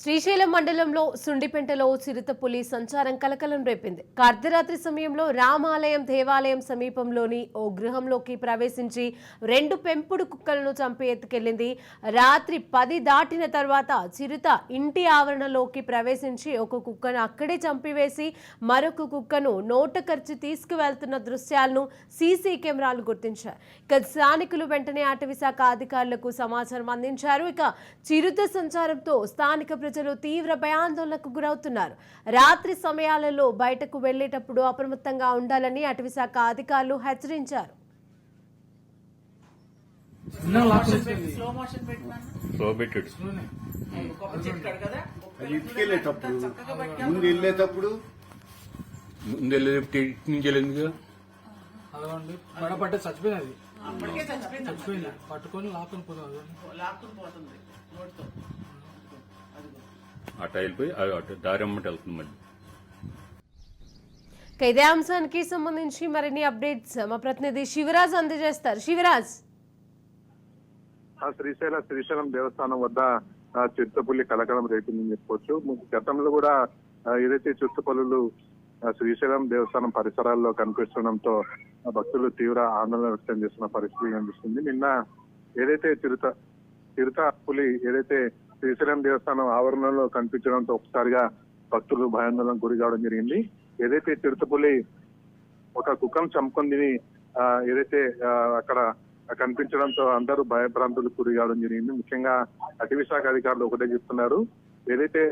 శ్రీశైలం మండలంలో సుండిపెంటలో చిరుతపులి సంచారం కలకలం రేపింది. అర్ధరాత్రి సమయంలో రామాలయం దేవాలయం సమీపంలోని ఓ గృహంలోకి ప్రవేశించి 2 పెంపుడు కుక్కలను చంపి ఎత్తుకెళ్లింది. రాత్రి 10 దాటిన తర్వాత చిరుత ఇంటి ఆవరణలోకి ప్రవేశించి ఒక కుక్కను అక్కడే చంపివేసి మరొక కుక్కను నోటకర్చి తీసుకువెళ్తున్న దృశ్యాలను సీసీ కెమెరాలు గుర్తించారు. ఇక స్థానికులు వెంటనే అటవీశాఖ అధికారులకు సమాచారం అందించారు. ఇక చిరుత సంచారంతో స్థానిక ప్రజలు తీవ్ర భయాందోళనకు గురవుతున్నారు. రాత్రి సమయాలలో బయటకు వెళ్లేటప్పుడు అప్రమత్తంగా ఉండాలని అటవీశాఖ అధికారులు హెచ్చరించారు. పట్టుకొని లాక్కుని పోతుంది అటు వెళ్ళిపోయి అటు దారి అమ్మటి వెళ్తుంది మళ్ళీ. ఇదే అంశానికి సంబంధించి మరిన్ని అప్డేట్స్ మా ప్రతినిధి శివరాజ్ అందజేస్తారు. శివరాజ్, శ్రీశైలం దేవస్థానం వద్ద చిరుతపులి కలకలం రేపిందని చెప్పుకోవచ్చు. గతంలో కూడా ఏదైతే చిరుతపులులు శ్రీశైలం దేవస్థానం పరిసరాల్లో కనిపిస్తుండడంతో భక్తులు తీవ్ర ఆందోళన వ్యక్తం చేస్తున్న పరిస్థితి కనిపిస్తుంది. నిన్న ఏదైతే చిరుత పులి ఏదైతే శ్రీశైలం దేవస్థానం ఆవరణలో కనిపించడంతో ఒకసారిగా భక్తులు భయాందోళనకు గురి కావడం జరిగింది. ఏదైతే చిరుతపులి ఒక కుక్కను చంపుకుంది ఏదైతే అక్కడ కనిపించడంతో అందరూ భయభ్రాంతులకు గురి కావడం జరిగింది. ముఖ్యంగా అటవీ శాఖ అధికారులు ఒకటే చెప్తున్నారు, ఏదైతే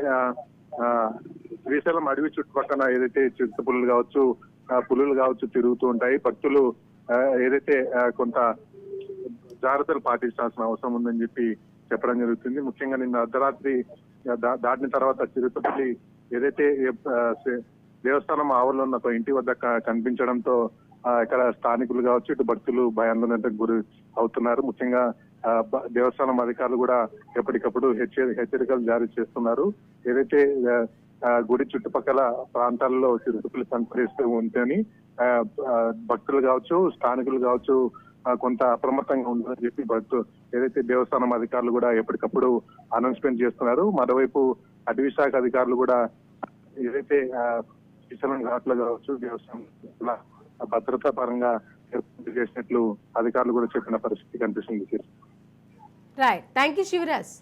శ్రీశైలం అడవి చుట్టుపక్కల ఏదైతే చిరుతపులులు కావచ్చు పులులు కావచ్చు తిరుగుతూ ఉంటాయి. భక్తులు ఏదైతే కొంత జాగ్రత్తలు పాటించాల్సిన అవసరం ఉందని చెప్పి చెప్పడం జరుగుతుంది. ముఖ్యంగా నిన్న అర్ధరాత్రి దాటిన తర్వాత చిరుతపులి ఏదైతే దేవస్థానం ఆవరణలో ఉన్న ఒక ఇంటి వద్ద కనిపించడంతో ఇక్కడ స్థానికులు కావచ్చు ఇటు భక్తులు భయాందోళనకు గురి అవుతున్నారు. ముఖ్యంగా దేవస్థానం అధికారులు కూడా ఎప్పటికప్పుడు హెచ్చరికలు జారీ చేస్తున్నారు. ఏదైతే గుడి చుట్టుపక్కల ప్రాంతాల్లో చిరుతపులి సంచరిస్తూ ఉంటేని భక్తులు కావచ్చు స్థానికులు కావచ్చు కొంత అప్రమత్తంగా ఉంటుందని చెప్పి ఏదైతే దేవస్థానం అధికారులు కూడా ఎప్పటికప్పుడు అనౌన్స్మెంట్ చేస్తున్నారు. మరోవైపు అటవీ శాఖ అధికారులు కూడా ఏదైతే శ్రీశైలం ఘాట్లు కావచ్చు దేవస్థానం భద్రతా పరంగా ఏర్పాటు చేసినట్లు అధికారులు కూడా చెప్పిన పరిస్థితి కనిపిస్తుంది. Right, thank you Shivraj.